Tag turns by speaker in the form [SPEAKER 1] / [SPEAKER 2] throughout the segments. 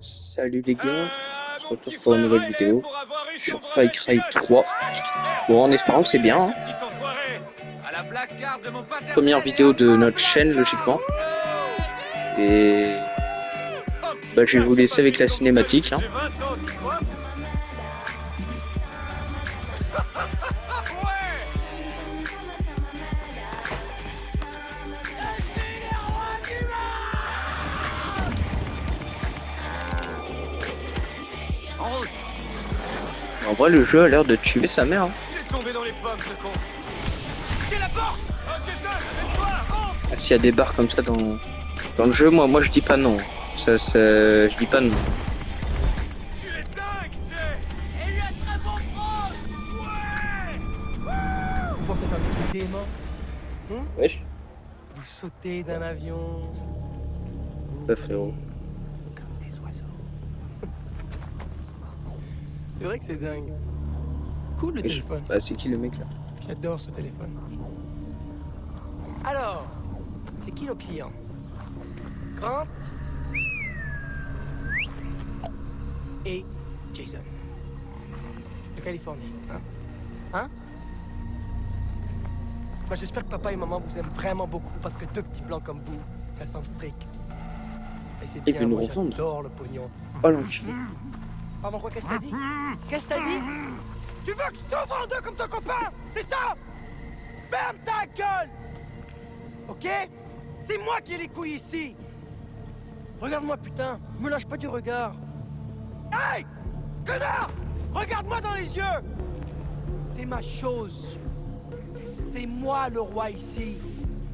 [SPEAKER 1] Salut les gars, on se
[SPEAKER 2] Mon
[SPEAKER 1] retrouve
[SPEAKER 2] petit
[SPEAKER 1] pour une
[SPEAKER 2] frère
[SPEAKER 1] nouvelle
[SPEAKER 2] est
[SPEAKER 1] vidéo
[SPEAKER 2] pour avoir eu son
[SPEAKER 1] sur Far
[SPEAKER 2] brevet
[SPEAKER 1] Cry
[SPEAKER 2] pilote.
[SPEAKER 1] 3. Bon, en espérant que c'est bien,
[SPEAKER 2] Ouais,
[SPEAKER 1] hein.
[SPEAKER 2] ce petit enfoiré. À la placard de mon
[SPEAKER 1] Première
[SPEAKER 2] paternel et
[SPEAKER 1] vidéo
[SPEAKER 2] à
[SPEAKER 1] de
[SPEAKER 2] ma
[SPEAKER 1] notre chaîne
[SPEAKER 2] placard.
[SPEAKER 1] logiquement. Et
[SPEAKER 2] Oh
[SPEAKER 1] bah, je vais
[SPEAKER 2] putain,
[SPEAKER 1] vous
[SPEAKER 2] j'ai
[SPEAKER 1] laisser
[SPEAKER 2] pas
[SPEAKER 1] avec
[SPEAKER 2] pris
[SPEAKER 1] la
[SPEAKER 2] son bidon
[SPEAKER 1] cinématique,
[SPEAKER 2] depuis que
[SPEAKER 1] hein.
[SPEAKER 2] j'ai 20 ans, tu vois. Ouais. En route.
[SPEAKER 1] En vrai, le jeu a l'air de tuer sa mère, hein.
[SPEAKER 2] Il est tombé dans les pommes, ce con. C'est la porte. Oh Jason, lève-toi, rentre.
[SPEAKER 1] Ah, s'il y a des barres comme ça dans le jeu, moi je dis pas non. Je dis pas non.
[SPEAKER 2] Tu es dingue, Jay. Et lui a très bon prendre. Ouais.
[SPEAKER 3] Vous pensez faire des trucs déments?
[SPEAKER 1] Wesh,
[SPEAKER 3] Vous sautez d'un avion. Vous
[SPEAKER 1] bah
[SPEAKER 3] volez
[SPEAKER 1] frérot.
[SPEAKER 3] comme des oiseaux. C'est vrai que c'est dingue. Cool le
[SPEAKER 1] Wesh.
[SPEAKER 3] téléphone.
[SPEAKER 1] Bah c'est qui le mec là?
[SPEAKER 3] J'adore ce téléphone. Alors, c'est qui nos clients? Grant et Jason. De Californie, hein? Hein? Bah, j'espère que papa et maman vous aiment vraiment beaucoup parce que deux petits blancs comme vous, ça sent le fric. Et c'est
[SPEAKER 1] Il
[SPEAKER 3] bien,
[SPEAKER 1] veut nous
[SPEAKER 3] moi
[SPEAKER 1] revendre.
[SPEAKER 3] j'adore le pognon.
[SPEAKER 1] Oh l'enculé.
[SPEAKER 3] Pardon, quoi, qu'est-ce que t'as dit? Qu'est-ce que t'as dit? Tu veux que je t'ouvre en deux comme ton copain? C'est ça? Ferme ta gueule! Ok? C'est moi qui ai les couilles ici! Regarde-moi, putain! Me lâche pas du regard! Hey! Connard! Regarde-moi dans les yeux! T'es ma chose. C'est moi le roi ici.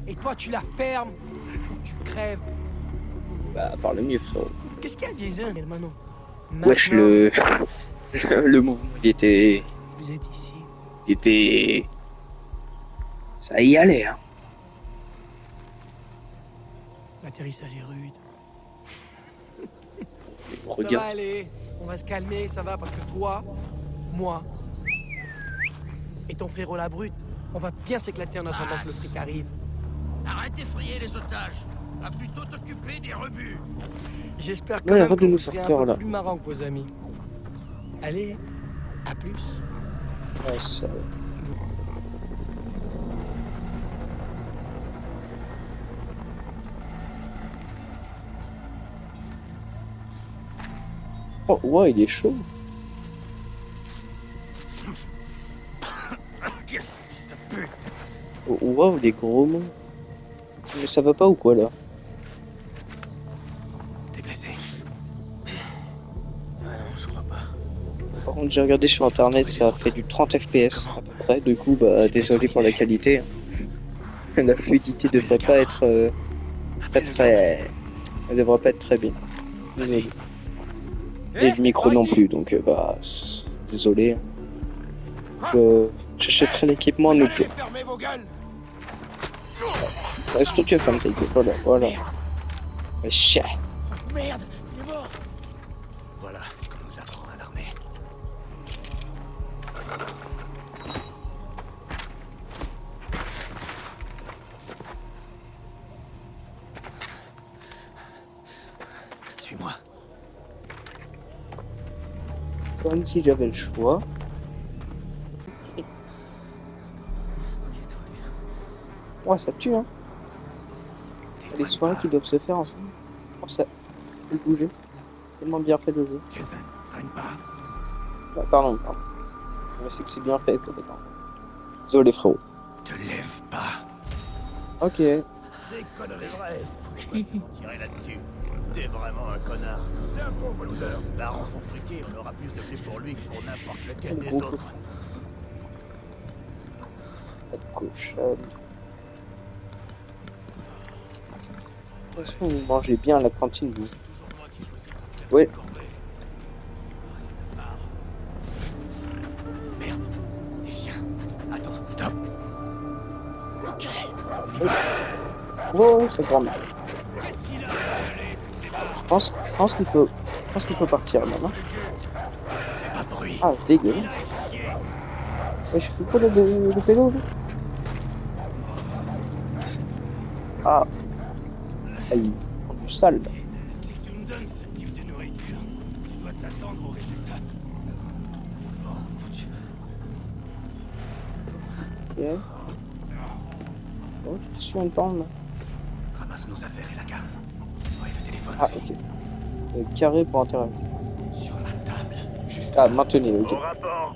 [SPEAKER 3] Et toi, tu la fermes ou tu crèves.
[SPEAKER 1] Bah parle mieux frérot.
[SPEAKER 3] Qu'est-ce qu'il y a, Jason? Hermano.
[SPEAKER 1] Wesh
[SPEAKER 3] Maintenant,
[SPEAKER 1] le mouvement
[SPEAKER 3] vous êtes ici.
[SPEAKER 1] il était. Ça y allait, hein.
[SPEAKER 3] L'atterrissage est rude. Ça va
[SPEAKER 1] Regarde.
[SPEAKER 3] aller, on va se calmer, ça va, parce que toi, moi et ton frérot la brute, on va bien s'éclater en attendant que le fric arrive.
[SPEAKER 4] Arrête d'effrayer les otages. Va plutôt t'occuper des rebuts.
[SPEAKER 3] J'espère quand
[SPEAKER 1] Ouais,
[SPEAKER 3] même
[SPEAKER 1] arrête
[SPEAKER 3] que
[SPEAKER 1] de nous
[SPEAKER 3] vous serez
[SPEAKER 1] faire
[SPEAKER 3] un
[SPEAKER 1] peur,
[SPEAKER 3] peu
[SPEAKER 1] là.
[SPEAKER 3] plus marrant que vos amis. Allez, à plus.
[SPEAKER 1] Ouais, ça... Oh, ouais, il est chaud.
[SPEAKER 4] Quel fils de pute.
[SPEAKER 1] Oh, wow, les gros mots. Mais ça va pas ou quoi là?
[SPEAKER 4] T'es blessé? Ah non, je crois pas.
[SPEAKER 1] Par contre, j'ai regardé sur internet, ça fait du 30 FPS à peu près. Du coup, bah, désolé pour la qualité. La fluidité devrait pas être très. Elle devrait pas être très bien. Désolé. Et le micro non plus, donc bah, désolé. J'achèterai l'équipement un autre jour.
[SPEAKER 4] Fermez vos gueules.
[SPEAKER 1] Est-ce que tu as fermé ta gueule? Voilà, voilà. Ouais, chien.
[SPEAKER 4] Merde, il est mort. Voilà ce qu'on nous apprend à l'armée. Suis-moi.
[SPEAKER 1] Comme si j'avais le choix. Ouais, ça tue, hein. Il y a des soirées qui doivent se faire ensemble. Oh, ça peut bouger. Tellement bien fait le jeu. Ah, pardon. Mais c'est que c'est bien fait, quoi. Désolé, frérot.
[SPEAKER 4] Te lève pas.
[SPEAKER 1] Ok.
[SPEAKER 4] Des conneries. C'est vrai, faut pas tirer là-dessus. T'es vraiment un connard. C'est un pauvre loser. Ses parents sont friqués, on aura plus de blé pour lui que pour n'importe lequel des
[SPEAKER 1] Gros
[SPEAKER 4] autres.
[SPEAKER 1] Pas de cochonne. De toute façon, vous mangez bien à la cantine, vous. Ouais.
[SPEAKER 4] Merde, des chiens. Attends, stop. Ok.
[SPEAKER 1] Oh, c'est grand mal. Je pense qu'il faut partir maintenant.
[SPEAKER 4] Fais pas de bruit.
[SPEAKER 1] Ah, c'est dégueulasse. Ouais, je fais quoi là, le pélo là? Ah. Aïe, du sale.
[SPEAKER 2] Si tu me donnes ce type de nourriture,
[SPEAKER 4] t'attendre au résultat. Oh mon Dieu.
[SPEAKER 1] Ok. Bon, tu te souviens de temps là?
[SPEAKER 4] Ramasse nos affaires et la carte. Ouais, le téléphone
[SPEAKER 1] Ah,
[SPEAKER 4] aussi.
[SPEAKER 1] ok. Carré pour interagir.
[SPEAKER 4] Sur la table. Juste
[SPEAKER 1] Ah,
[SPEAKER 4] là.
[SPEAKER 1] maintenez, ok.
[SPEAKER 4] Au rapport.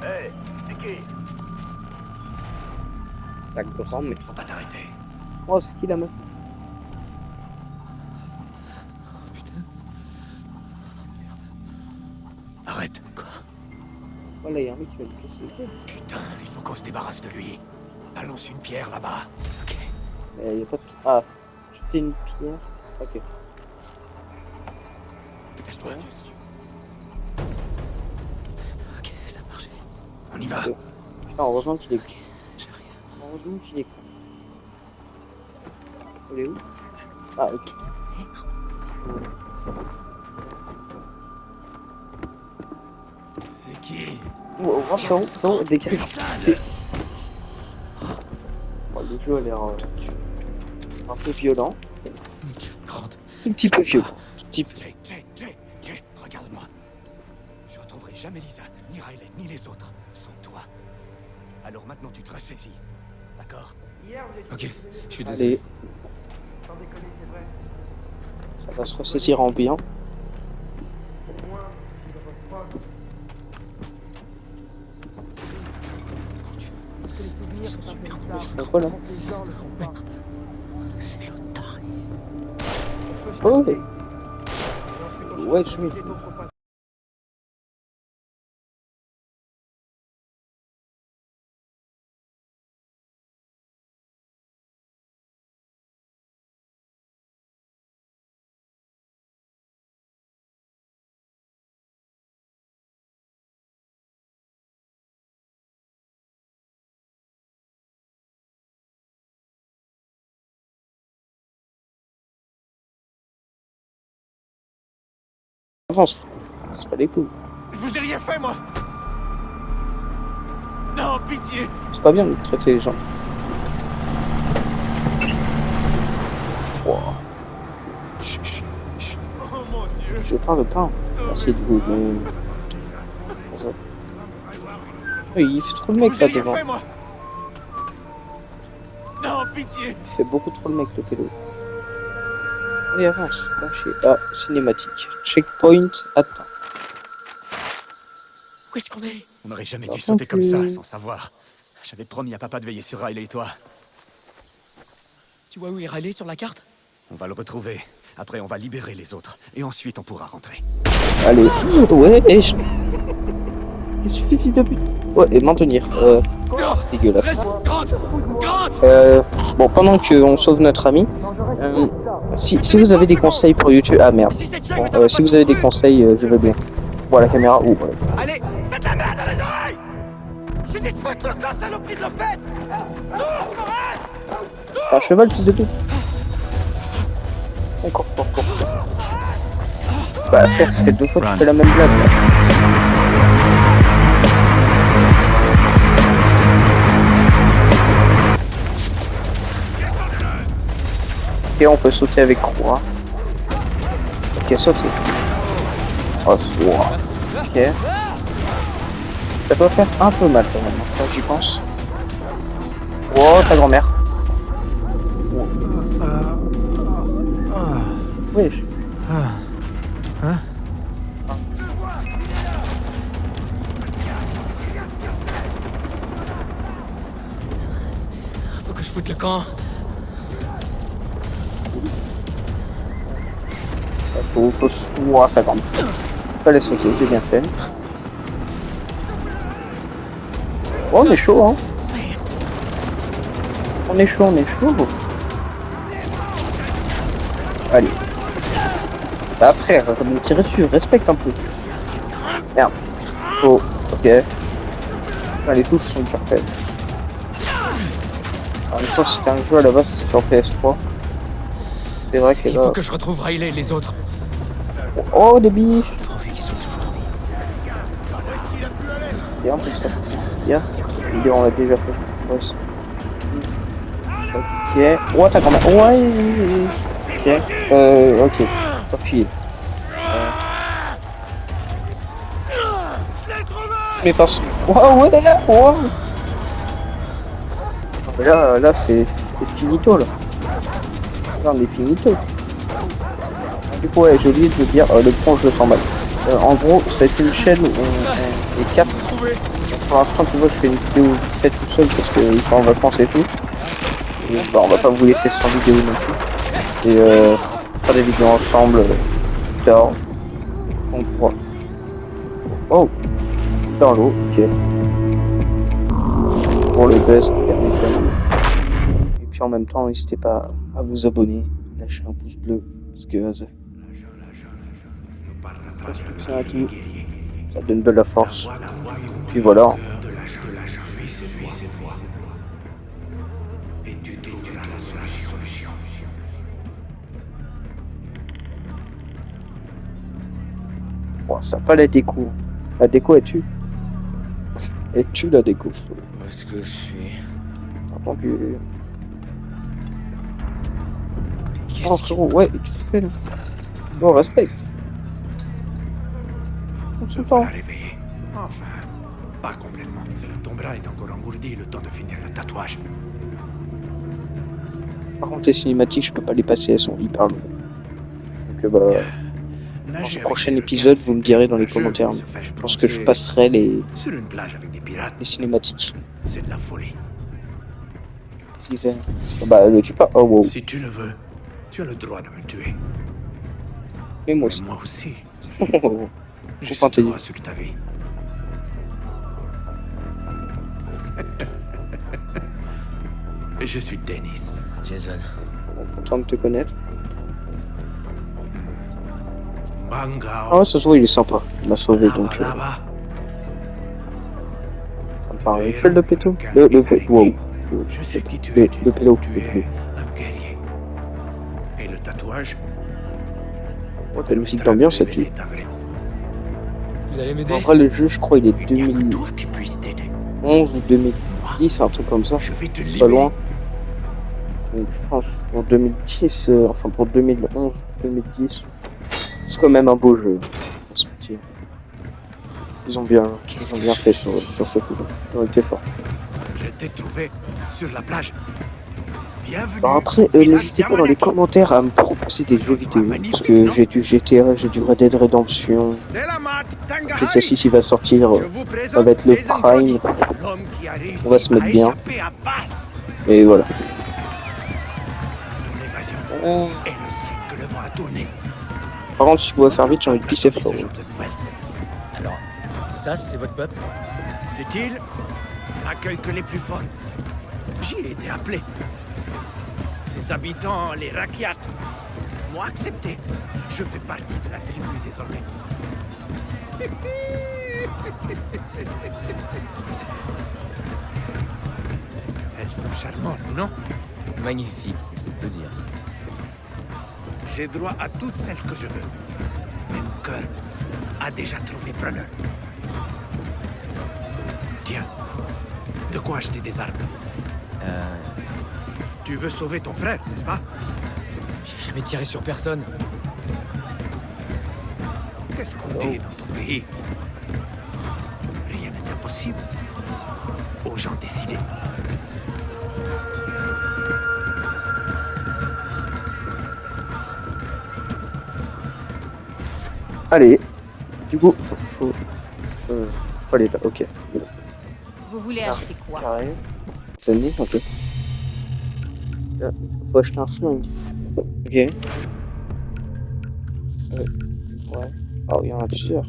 [SPEAKER 4] Hey, c'est qui?
[SPEAKER 1] La grande, mais.
[SPEAKER 4] Faut pas t'arrêter.
[SPEAKER 1] Oh, c'est qui la meuf?
[SPEAKER 4] Arrête. Quoi?
[SPEAKER 1] Voilà, il y a un mec qui va lui casser le cul.
[SPEAKER 4] Putain, il faut qu'on se débarrasse de lui. Balance une pierre là-bas. Ok.
[SPEAKER 1] Il y a pas de. Ah, jeter une pierre. Ok.
[SPEAKER 4] Cache-toi. Ok, ça a marché. On y va.
[SPEAKER 1] Ok. Putain, heureusement qu'il est con.
[SPEAKER 4] J'arrive.
[SPEAKER 1] Heureusement qu'il est con. Il est où? Ah, ok.
[SPEAKER 4] C'est qui?
[SPEAKER 1] Oh, c'est bon, dégage. C'est. Bon, le jeu a l'air un peu violent.
[SPEAKER 4] Grande.
[SPEAKER 1] Un petit peu violent. Un petit peu.
[SPEAKER 4] Jay, regarde-moi. Je retrouverai jamais Lisa, ni Riley, ni les autres, sans toi. Alors maintenant tu te ressaisis. D'accord? Ok, je suis désolé.
[SPEAKER 1] Allez. Ça va se ressaisir en bien. C'est quoi là?
[SPEAKER 4] C'est l'autre taré.
[SPEAKER 1] Oh! Ouais, je suis. Avance. C'est pas des couilles.
[SPEAKER 4] Je vous ai rien fait, moi. Non, pitié.
[SPEAKER 1] C'est pas bien de traiter les gens. Wow.
[SPEAKER 4] Chut. Oh mon Dieu.
[SPEAKER 1] Je parle pas. C'est du coup. Il fait trop le mec
[SPEAKER 4] Vous
[SPEAKER 1] là
[SPEAKER 4] ai rien
[SPEAKER 1] devant.
[SPEAKER 4] fait, moi. Non, pitié.
[SPEAKER 1] Il fait beaucoup trop le mec le pédo. Allez, avance. Lâchez. Ah, cinématique. Checkpoint atteint.
[SPEAKER 4] Où est-ce qu'on est? On n'aurait jamais
[SPEAKER 1] Par
[SPEAKER 4] dû sauter
[SPEAKER 1] contre,
[SPEAKER 4] comme ça, sans savoir. J'avais promis à papa de veiller sur Riley et toi.
[SPEAKER 5] Tu vois où est Riley sur la carte?
[SPEAKER 4] On va le retrouver. Après, on va libérer les autres. Et ensuite, on pourra rentrer.
[SPEAKER 1] Allez. Ouais, et je. Il suffit de but. Ouais, et maintenir. C'est dégueulasse. Bon, pendant qu'on sauve notre ami, si vous avez des conseils pour YouTube. Ah merde. Bon, si vous avez des conseils, je veux bien. Bon, la caméra. Oh, ouais.
[SPEAKER 3] Allez, faites la merde dans les oreilles! J'ai dit de foutre le camp, saloperie de l'opette! Tourne, Forrest!
[SPEAKER 1] C'est un cheval, fils de pute. Encore. Bah, frère, ça fait 2 fois que tu fais la même blague. Là. Ok, on peut sauter avec croix. Ok, sauter. Oh, wow. Ok. Ça doit faire un peu mal quand même, quand j'y pense. Wow, ta grand-mère. Oui.
[SPEAKER 5] Hein? Faut que je foute le camp.
[SPEAKER 1] Faut wow, ça grande. Fallait sauter, j'ai bien fait. Oh, on est chaud, hein. On est chaud. Allez. Bah frère, ça me tirer dessus, respecte un peu. Merde. Oh, ok. Ah, les touches sont hyper faibles. En même temps, c'était un jeu à la base, c'était sur PS3. C'est vrai que
[SPEAKER 5] Il
[SPEAKER 1] là...
[SPEAKER 5] faut que je retrouve Riley et les autres.
[SPEAKER 1] Oh, des biches.
[SPEAKER 5] Pourvu qu'ils sont toujours en vie.
[SPEAKER 1] Bien, tout ça. Bien. On l'a déjà fait, je pense. Ok. Oh, t'as grand-mère. Ouais. Ok. Ok. Appuyer. Mais parce que... Wow, ouais, wow. Là, c'est finito, là. Là, on est finito. Du coup, ouais, j'ai oublié de vous dire, le pont, je le sens mal. En gros, c'est une chaîne où on est 4. Pour l'instant, tu vois, je fais une vidéo faite tout seul parce qu'ils sont en vacances et tout. Et, bah, on va pas vous laisser sans vidéo non plus. Et on fera des vidéos ensemble plus tard. On pourra. Oh, dans l'eau, ok. Pour le buzz, bien évidemment. Et puis en même temps, n'hésitez pas à vous abonner, lâcher un pouce bleu, parce que ça soutient à tout, ça donne de la force. Puis voilà.
[SPEAKER 4] Et tu trouveras la solution.
[SPEAKER 1] Bon, ça pas la déco. La déco, elle tue. Elle tue la déco.
[SPEAKER 6] Où est-ce que je suis?
[SPEAKER 1] Entendu.
[SPEAKER 6] Qu'est-ce
[SPEAKER 1] Oh
[SPEAKER 6] qui...
[SPEAKER 1] frérot, ouais, qu'est-ce que tu fais là? Bon, respecte. On se
[SPEAKER 4] Voilà
[SPEAKER 1] tend.
[SPEAKER 4] réveillé. Enfin, pas complètement. Ton bras est encore engourdi, le temps de finir le tatouage.
[SPEAKER 1] Par contre, les cinématiques, je peux pas les passer, elles sont hyper longues. Donc bah, dans ce prochain épisode, vous me direz dans les commentaires. Je pense que je passerai les
[SPEAKER 4] Sur une plage avec des pirates,
[SPEAKER 1] cinématiques.
[SPEAKER 4] c'est de la folie.
[SPEAKER 1] S'il fait... Bah, le tue pas. Oh wow.
[SPEAKER 4] Si tu le veux, tu as le droit de me tuer.
[SPEAKER 1] Mais moi
[SPEAKER 4] Mais
[SPEAKER 1] aussi.
[SPEAKER 4] moi aussi.
[SPEAKER 1] Faut
[SPEAKER 4] J'ai
[SPEAKER 1] pas
[SPEAKER 4] ce
[SPEAKER 1] te
[SPEAKER 4] droit
[SPEAKER 1] dire.
[SPEAKER 4] sur ta vie. Et je suis Dennis.
[SPEAKER 6] Jason.
[SPEAKER 1] Content de te connaître.
[SPEAKER 4] Bangao.
[SPEAKER 1] Ah ouais, ça se voit, il est sympa. Il m'a sauvé
[SPEAKER 4] Là-bas,
[SPEAKER 1] donc.
[SPEAKER 4] là-bas.
[SPEAKER 1] Enfin, un rituel de péto. Wow.
[SPEAKER 4] Je sais qui tu
[SPEAKER 1] Le
[SPEAKER 4] es, Jason.
[SPEAKER 1] pélo.
[SPEAKER 4] Tu es un guerrier. Et le tatouage
[SPEAKER 1] Ouais, t'as une musique d'ambiance, ça tue.
[SPEAKER 6] Vous allez m'aider?
[SPEAKER 1] En vrai, le jeu, je crois, il est
[SPEAKER 4] Il n'y a que
[SPEAKER 1] 2011
[SPEAKER 4] toi qui puisse t'aider.
[SPEAKER 1] ou 2010, un truc comme ça.
[SPEAKER 4] Je vais te
[SPEAKER 1] Pas
[SPEAKER 4] libérer.
[SPEAKER 1] loin. Donc, je pense pour 2010, enfin pour 2011, 2010, c'est quand même un beau jeu. On se mentir. Ils ont bien fait sur ce coup. Ils ont été forts.
[SPEAKER 4] Je t'ai trouvé sur la plage. Bienvenue.
[SPEAKER 1] Alors après,
[SPEAKER 4] au village
[SPEAKER 1] n'hésitez pas dans les
[SPEAKER 4] d'Amalek.
[SPEAKER 1] commentaires à me proposer des jeux vidéo. Parce que j'ai du GTA, j'ai du Red Dead Redemption. GTA 6 il va sortir, ça va être le prime. On va se mettre bien. Et voilà.
[SPEAKER 4] Et le signe que le vent a tourné.
[SPEAKER 1] Par contre, si je pouvais faire vite, j'ai envie de pisser frérot.
[SPEAKER 4] Ce genre de nouvelles.
[SPEAKER 6] Alors, ça, c'est votre peuple?
[SPEAKER 4] Cette île n'accueille que les plus forts. J'y ai été appelé. Ses habitants, les Rakyat, m'ont accepté. Je fais partie de la tribu désormais. Elles sont charmantes, non?
[SPEAKER 6] Magnifique, c'est peu dire.
[SPEAKER 4] J'ai droit à toutes celles que je veux. Mais mon cœur a déjà trouvé preneur. Tiens, de quoi acheter des armes? Tu veux sauver ton frère, n'est-ce pas?
[SPEAKER 6] J'ai jamais tiré sur personne.
[SPEAKER 4] Qu'est-ce qu'on dit dans ton pays? Rien n'est impossible. Aux gens décidés.
[SPEAKER 1] Allez, du coup, faut aller là, ok.
[SPEAKER 7] Vous voulez acheter quoi?
[SPEAKER 1] Carré. C'est mis, ok. Là, faut acheter un flingue. Ok. Ouais. Ah, il y en a plusieurs.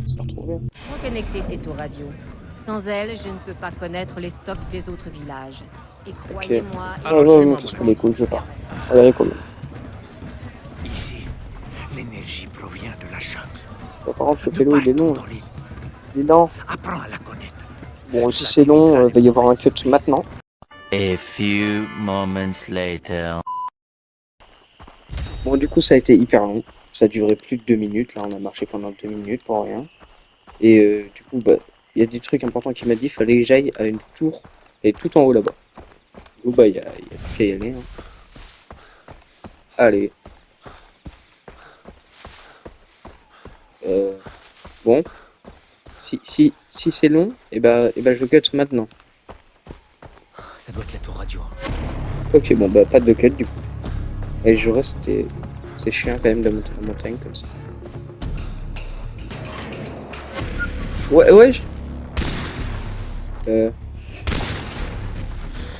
[SPEAKER 1] C'est retrouvé.
[SPEAKER 7] Reconnectez ces tours radio. Sans elles, je ne peux pas connaître les stocks des autres villages. Et croyez-moi...
[SPEAKER 1] Ah non, qu'est-ce que les couilles, je pars. Allez, combien?
[SPEAKER 4] Ici, l'énergie provient de la jungle.
[SPEAKER 1] Par contre, le
[SPEAKER 4] De
[SPEAKER 1] pélo, il est
[SPEAKER 4] partout
[SPEAKER 1] long.
[SPEAKER 4] dans l'île.
[SPEAKER 1] Il est lent.
[SPEAKER 4] Apprends à la connaître.
[SPEAKER 1] Bon, si c'est long, il va y avoir un cut maintenant.
[SPEAKER 8] A few moments later.
[SPEAKER 1] Bon, du coup, ça a été hyper long. Ça a duré plus de 2 minutes. Là, on a marché pendant 2 minutes pour rien. Et du coup, bah, il y a des trucs importants qu'il m'a dit. Il fallait que j'aille à une tour. Et tout en haut là-bas. Du coup, bah, il y a plus qu'à y aller. Hein. Allez. Bon. Si c'est long, et bah je cut maintenant.
[SPEAKER 6] Ça doit être la tour radio.
[SPEAKER 1] Ok, bon bah pas de cut du coup. Et je reste, c'est chiant quand même de monter la montagne comme ça. Ouais.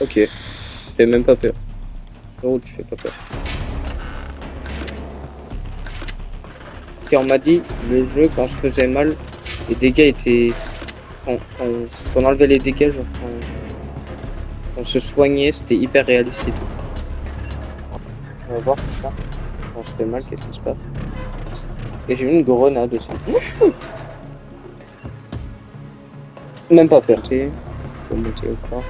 [SPEAKER 1] Ok. Fais même pas peur. Oh, tu fais pas peur. Et on m'a dit, le jeu, quand je faisais mal, les dégâts étaient... Quand on enlevait les dégâts, genre quand on se soignait, c'était hyper réaliste et tout. On va voir tout ça. Quand on se fait mal, qu'est-ce qui se passe? Et j'ai mis une grenade aussi. Même pas peur, tu sais. Faut monter au corps.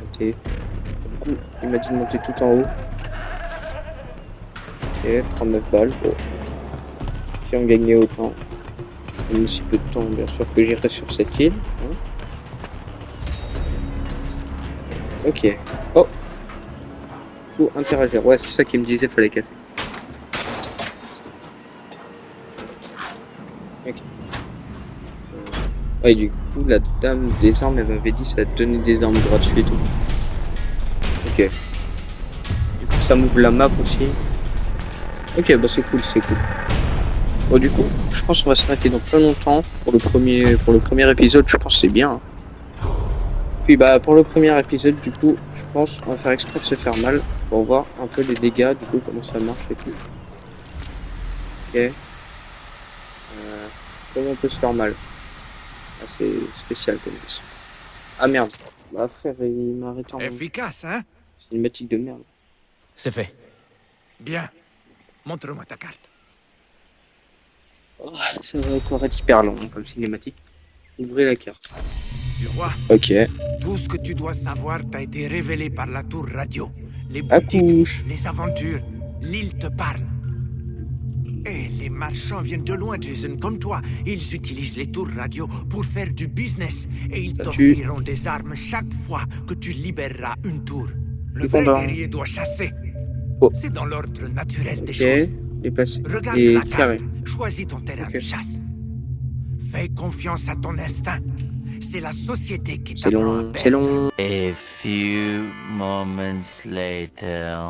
[SPEAKER 1] Monter. Du coup, il m'a dit de monter tout en haut. Ok, 39 balles. Bon. Qui ont gagné autant. Même si peu de temps, bien sûr, que j'irai sur cette île. Hein. Ok. Oh! Faut interagir. Ouais, c'est ça qu'il me disait, fallait casser. Ok. Ouais, du coup, la dame des armes, elle m'avait dit ça va te donner des armes gratuites et tout. Ok. Du coup, ça m'ouvre la map aussi. Ok, bah c'est cool. Bon, du coup, je pense qu'on va s'arrêter dans pas longtemps pour le premier épisode. Je pense que c'est bien. Hein. Puis bah pour le premier épisode, du coup, je pense qu'on va faire exprès de se faire mal pour voir un peu les dégâts, du coup comment ça marche et tout. Ok. Comment on peut se faire mal? Assez spécial comme ça. Ah merde. Bah frère, il m'a arrêté en
[SPEAKER 4] Efficace, hein?
[SPEAKER 1] cinématique de merde.
[SPEAKER 6] C'est fait.
[SPEAKER 4] Bien. Montre-moi ta carte.
[SPEAKER 1] Oh, ça va encore être hyper long comme cinématique. Ouvrez la carte.
[SPEAKER 4] Tu vois,
[SPEAKER 1] Ok.
[SPEAKER 4] tout ce que tu dois savoir t'a été révélé par la tour radio. Les
[SPEAKER 1] À
[SPEAKER 4] boutiques,
[SPEAKER 1] couche.
[SPEAKER 4] les aventures, l'île te parle. Et les marchands viennent de loin, Jason, comme toi. Ils utilisent les tours radio pour faire du business. Et ils
[SPEAKER 1] Ça
[SPEAKER 4] t'offriront des armes chaque fois que tu libéreras une tour. Le
[SPEAKER 1] Les
[SPEAKER 4] vrai
[SPEAKER 1] combats.
[SPEAKER 4] guerrier doit chasser.
[SPEAKER 1] Oh.
[SPEAKER 4] C'est dans l'ordre naturel des
[SPEAKER 1] Ok.
[SPEAKER 4] choses.
[SPEAKER 1] Dépassé.
[SPEAKER 4] Regarde
[SPEAKER 1] Et
[SPEAKER 4] la
[SPEAKER 1] carré.
[SPEAKER 4] carte. Choisis ton terrain
[SPEAKER 1] Ok.
[SPEAKER 4] de chasse. Fais confiance à ton instinct. C'est la société qui
[SPEAKER 1] C'est
[SPEAKER 4] t'apprend à
[SPEAKER 1] long. C'est
[SPEAKER 4] perdre.
[SPEAKER 1] long.
[SPEAKER 8] A few moments later.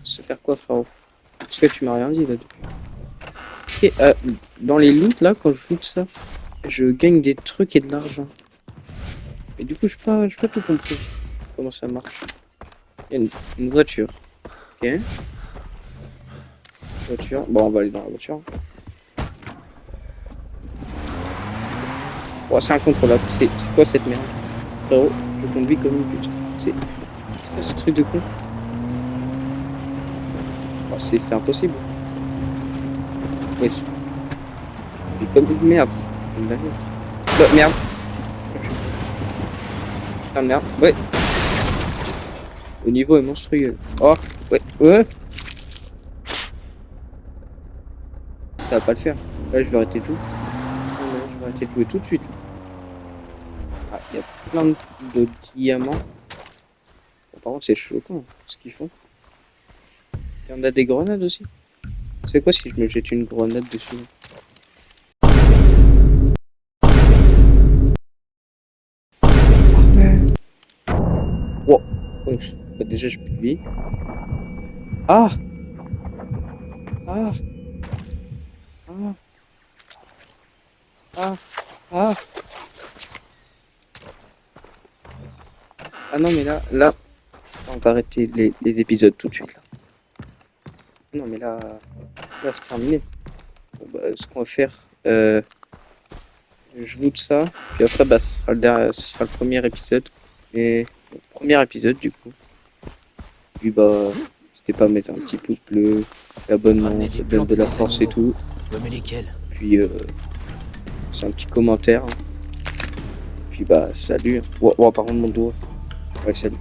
[SPEAKER 1] Se faire quoi, frérot? Parce que tu m'as rien dit là depuis. Ok, dans les loots là, quand je loot ça, je gagne des trucs et de l'argent. Et du coup, je pas tout compris. Comment ça marche? Il y a une voiture. Ok. Voiture. Bon, on va aller dans la voiture. Oh, c'est incontrôlable. C'est quoi cette merde? Frérot, je conduis comme une pute. C'est quoi ce truc de con? Oh, c'est impossible. Oui. Mais comme une merde. C'est une dinguerie. Bah, merde. Ah merde. Ouais. Le niveau est monstrueux. Oh, ouais. Ça va pas le faire. Là, je vais arrêter tout. Je vais arrêter de jouer tout de suite. Ah, il y a plein de diamants. Bon, par contre, c'est choquant ce qu'ils font. Il y en a des grenades aussi. C'est quoi si je me jette une grenade dessus? Wow. Ouais, bah, déjà, je peux vie. Ah! Ah! Ah! Ah! Ah! Ah non, mais là, on va arrêter les épisodes tout de suite là. Non, mais là c'est terminé. Bon, bah, ce qu'on va faire, je loot ça, puis après, bah, ce sera le premier épisode. Et le premier épisode, du coup. Puis, bah, n'hésitez pas à mettre un petit pouce bleu, l'abonnement,
[SPEAKER 6] Ramener
[SPEAKER 1] ça
[SPEAKER 6] des
[SPEAKER 1] donne de la
[SPEAKER 6] plantes,
[SPEAKER 1] force
[SPEAKER 6] des
[SPEAKER 1] et tout.
[SPEAKER 6] Ouais, mais lesquels?
[SPEAKER 1] Puis, c'est un petit commentaire. Puis, bah, salut. Oh, par contre, mon doigt. Ouais, salut.